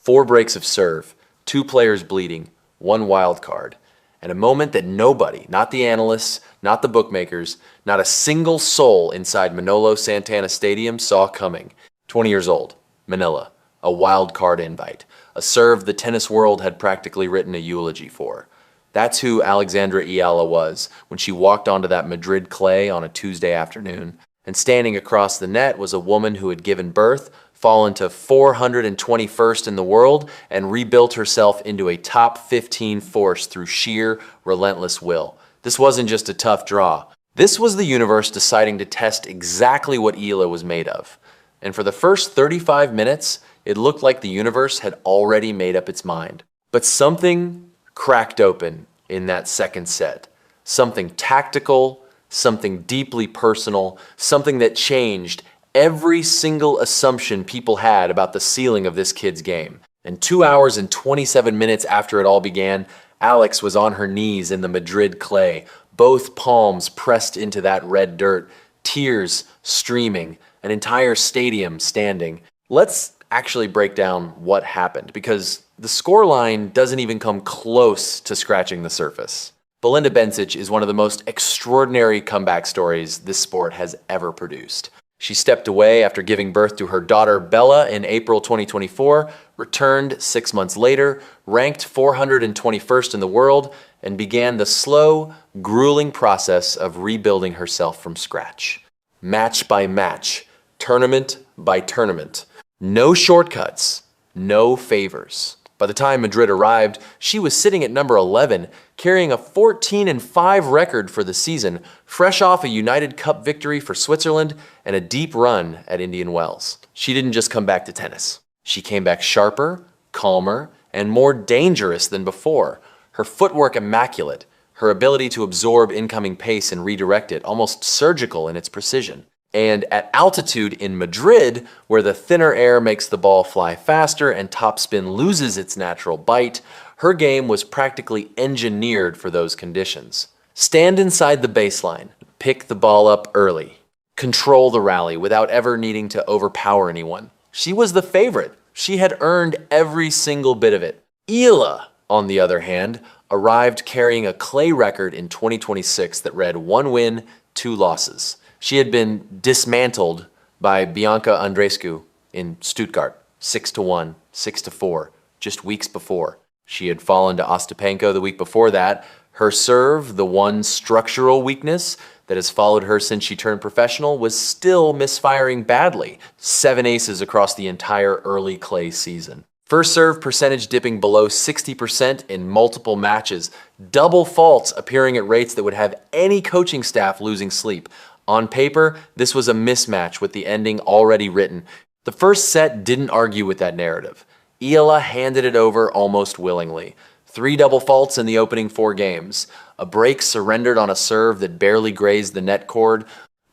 4 breaks of serve, 2 players bleeding, 1 wild card, and a moment that nobody, not the analysts, not the bookmakers, not a single soul inside Manolo Santana Stadium saw coming. 20 years old, Manila, a wild card invite, a serve the tennis world had practically written a eulogy for. That's who Alexandra Eala was when she walked onto that Madrid clay on a Tuesday afternoon. And standing across the net was a woman who had given birth, fallen to 421st in the world, and rebuilt herself into a top 15 force through sheer, relentless will. This wasn't just a tough draw. This was the universe deciding to test exactly what Eala was made of. And for the first 35 minutes, it looked like the universe had already made up its mind. But something cracked open in that second set. Something tactical, something deeply personal, something that changed every single assumption people had about the ceiling of this kid's game. And 2 hours and 27 minutes after it all began, Alex was on her knees in the Madrid clay, both palms pressed into that red dirt, tears streaming, an entire stadium standing. Let's actually break down what happened, because the scoreline doesn't even come close to scratching the surface. Belinda Bencic is one of the most extraordinary comeback stories this sport has ever produced. She stepped away after giving birth to her daughter Bella in April 2024, returned 6 months later, ranked 421st in the world, and began the slow, grueling process of rebuilding herself from scratch. Match by match, tournament by tournament. No shortcuts, no favors. By the time Madrid arrived, she was sitting at number 11, carrying a 14-5 record for the season, fresh off a United Cup victory for Switzerland and a deep run at Indian Wells. She didn't just come back to tennis. She came back sharper, calmer, and more dangerous than before. Her footwork immaculate, her ability to absorb incoming pace and redirect it, almost surgical in its precision. And at altitude in Madrid, where the thinner air makes the ball fly faster and topspin loses its natural bite, her game was practically engineered for those conditions. Stand inside the baseline, pick the ball up early, control the rally without ever needing to overpower anyone. She was the favorite. She had earned every single bit of it. Eala, on the other hand, arrived carrying a clay record in 2026 that read 1 win, 2 losses. She had been dismantled by Bianca Andreescu in Stuttgart, 6-1, 6-4, just weeks before. She had fallen to Ostapenko the week before that. Her serve, the one structural weakness that has followed her since she turned professional, was still misfiring badly. 7 aces across the entire early clay season. First serve percentage dipping below 60% in multiple matches. Double faults appearing at rates that would have any coaching staff losing sleep. On paper, this was a mismatch with the ending already written. The first set didn't argue with that narrative. Eala handed it over almost willingly. 3 double faults in the opening 4 games. A break surrendered on a serve that barely grazed the net cord.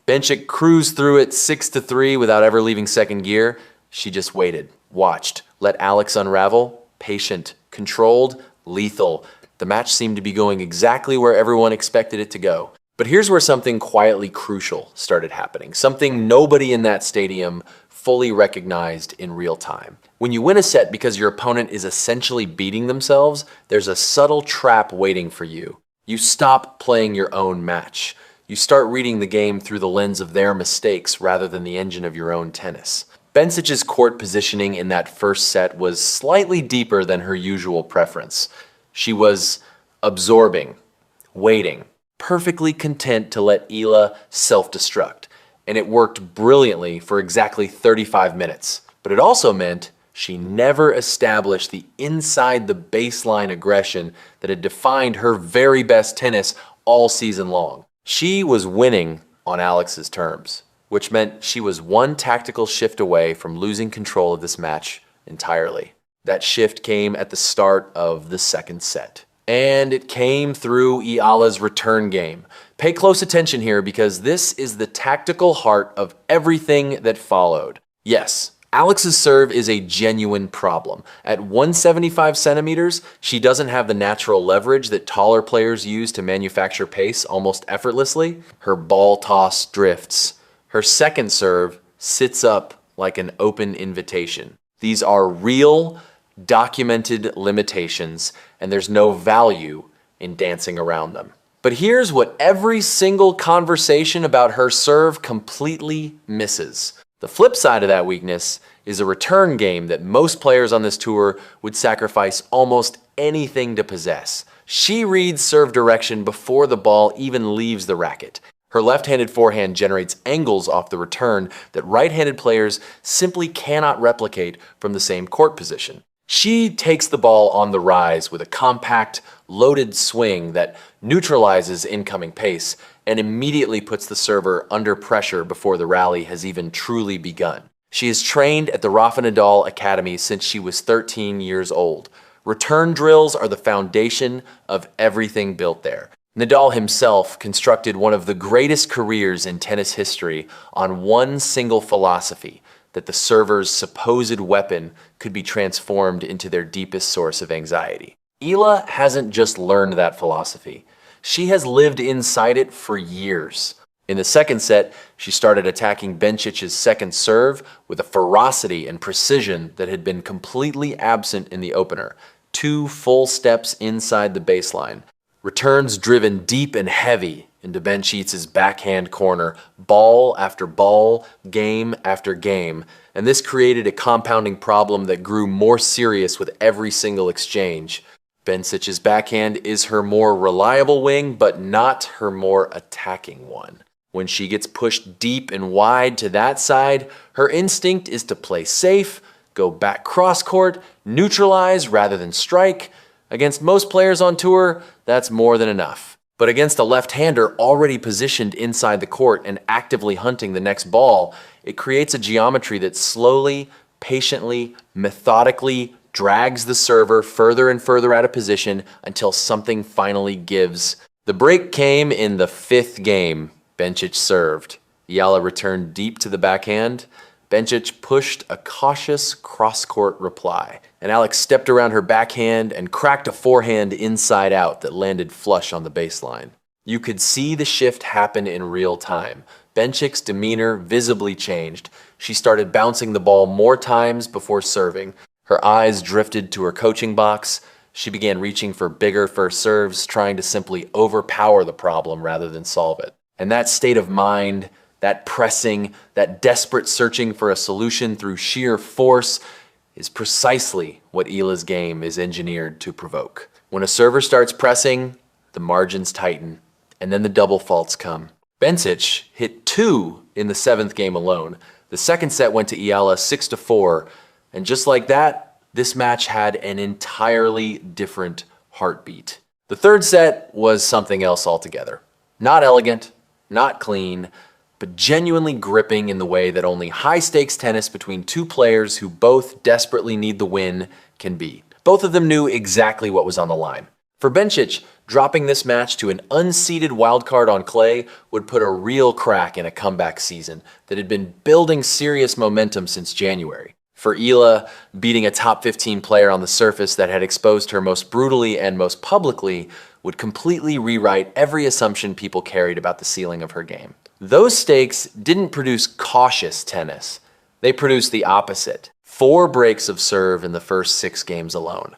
Bencic cruised through it 6-3 without ever leaving second gear. She just waited, watched, let Alex unravel, patient, controlled, lethal. The match seemed to be going exactly where everyone expected it to go. But here's where something quietly crucial started happening, something nobody in that stadium fully recognized in real time. When you win a set because your opponent is essentially beating themselves, there's a subtle trap waiting for you. You stop playing your own match. You start reading the game through the lens of their mistakes rather than the engine of your own tennis. Bencic's court positioning in that first set was slightly deeper than her usual preference. She was absorbing, waiting, perfectly content to let Eala self-destruct. And it worked brilliantly for exactly 35 minutes. But it also meant she never established the inside the baseline aggression that had defined her very best tennis all season long. She was winning on Alex's terms, which meant she was one tactical shift away from losing control of this match entirely. That shift came at the start of the second set. And it came through Eala's return game. Pay close attention here because this is the tactical heart of everything that followed. Yes, Alex's serve is a genuine problem. At 175 centimeters, she doesn't have the natural leverage that taller players use to manufacture pace almost effortlessly. Her ball toss drifts. Her second serve sits up like an open invitation. These are real, documented limitations, and there's no value in dancing around them. But here's what every single conversation about her serve completely misses. The flip side of that weakness is a return game that most players on this tour would sacrifice almost anything to possess. She reads serve direction before the ball even leaves the racket. Her left-handed forehand generates angles off the return that right-handed players simply cannot replicate from the same court position. She takes the ball on the rise with a compact, loaded swing that neutralizes incoming pace and immediately puts the server under pressure before the rally has even truly begun. She is trained at the Rafa Nadal Academy since she was 13 years old. Return drills are the foundation of everything built there. Nadal himself constructed one of the greatest careers in tennis history on one single philosophy, that the server's supposed weapon could be transformed into their deepest source of anxiety. Eala hasn't just learned that philosophy. She has lived inside it for years. In the second set, she started attacking Bencic's second serve with a ferocity and precision that had been completely absent in the opener. 2 full steps inside the baseline. Returns driven deep and heavy into Bencic's backhand corner, ball after ball, game after game, and this created a compounding problem that grew more serious with every single exchange. Bencic's backhand is her more reliable wing, but not her more attacking one. When she gets pushed deep and wide to that side, her instinct is to play safe, go back cross-court, neutralize rather than strike. Against most players on tour, that's more than enough. But against a left-hander already positioned inside the court and actively hunting the next ball, it creates a geometry that slowly, patiently, methodically drags the server further and further out of position until something finally gives. The break came in the 5th game. Bencic served. Eala returned deep to the backhand. Bencic pushed a cautious cross-court reply, and Alex stepped around her backhand and cracked a forehand inside out that landed flush on the baseline. You could see the shift happen in real time. Bencic's demeanor visibly changed. She started bouncing the ball more times before serving. Her eyes drifted to her coaching box. She began reaching for bigger first serves, trying to simply overpower the problem rather than solve it. And that state of mind, that pressing, that desperate searching for a solution through sheer force is precisely what Eala's game is engineered to provoke. When a server starts pressing, the margins tighten, and then the double faults come. Bencic hit 2 in the 7th game alone. The second set went to Eala 6-4, and just like that, this match had an entirely different heartbeat. The third set was something else altogether. Not elegant, not clean, but genuinely gripping in the way that only high-stakes tennis between 2 players who both desperately need the win can be. Both of them knew exactly what was on the line. For Bencic, dropping this match to an unseeded wildcard on clay would put a real crack in a comeback season that had been building serious momentum since January. For Eala, beating a top 15 player on the surface that had exposed her most brutally and most publicly would completely rewrite every assumption people carried about the ceiling of her game. Those stakes didn't produce cautious tennis. They produced the opposite. 4 breaks of serve in the first 6 games alone.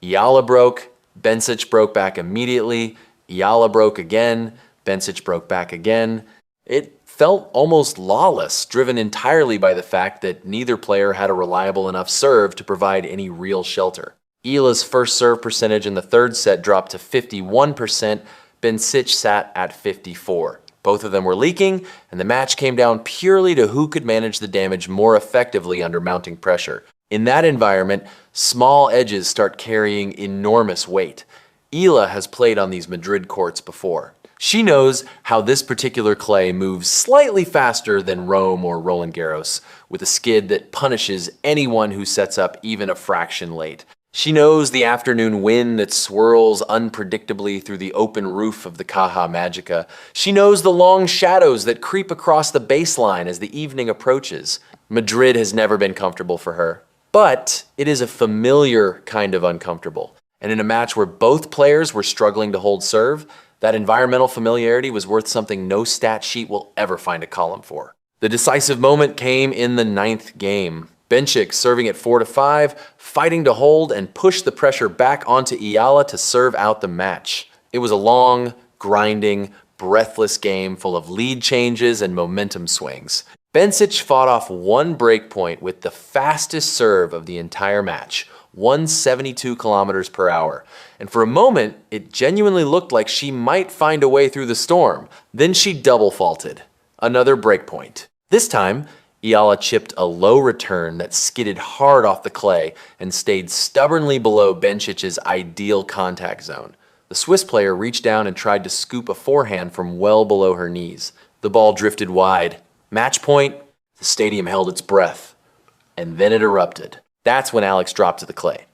Eala broke, Bencic broke back immediately, Eala broke again, Bencic broke back again. It felt almost lawless, driven entirely by the fact that neither player had a reliable enough serve to provide any real shelter. Eala's first serve percentage in the 3rd set dropped to 51%, Bencic sat at 54%. Both of them were leaking, and the match came down purely to who could manage the damage more effectively under mounting pressure. In that environment, small edges start carrying enormous weight. Eala has played on these Madrid courts before. She knows how this particular clay moves slightly faster than Rome or Roland Garros, with a skid that punishes anyone who sets up even a fraction late. She knows the afternoon wind that swirls unpredictably through the open roof of the Caja Magica. She knows the long shadows that creep across the baseline as the evening approaches. Madrid has never been comfortable for her, but it is a familiar kind of uncomfortable. And in a match where both players were struggling to hold serve, that environmental familiarity was worth something no stat sheet will ever find a column for. The decisive moment came in the 9th game. Bencic serving at 4-5, fighting to hold and push the pressure back onto Eala to serve out the match. It was a long, grinding, breathless game full of lead changes and momentum swings. Bencic fought off one break point with the fastest serve of the entire match, 172 kilometers per hour. And for a moment, it genuinely looked like she might find a way through the storm. Then she double faulted. Another break point. This time, Eala chipped a low return that skidded hard off the clay and stayed stubbornly below Bencic's ideal contact zone. The Swiss player reached down and tried to scoop a forehand from well below her knees. The ball drifted wide. Match point, the stadium held its breath. And then it erupted. That's when Alex dropped to the clay.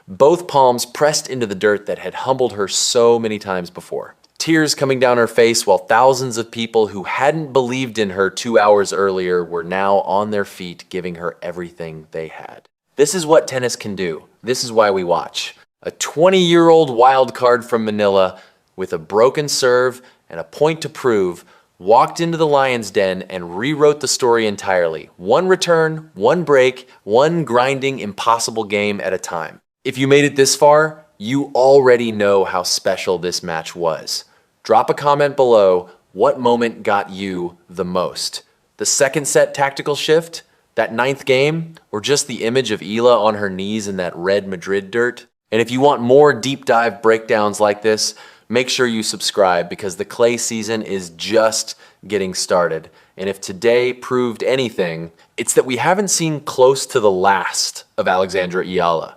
Both palms pressed into the dirt that had humbled her so many times before. Tears coming down her face while thousands of people who hadn't believed in her 2 hours earlier were now on their feet giving her everything they had. This is what tennis can do. This is why we watch. A 20-year-old wild card from Manila with a broken serve and a point to prove walked into the lion's den and rewrote the story entirely. One return, one break, one grinding, impossible game at a time. If you made it this far, you already know how special this match was. Drop a comment below what moment got you the most. The second set tactical shift, that 9th game, or just the image of Eala on her knees in that red Madrid dirt? And if you want more deep dive breakdowns like this, make sure you subscribe because the clay season is just getting started. And if today proved anything, it's that we haven't seen close to the last of Alexandra Eala.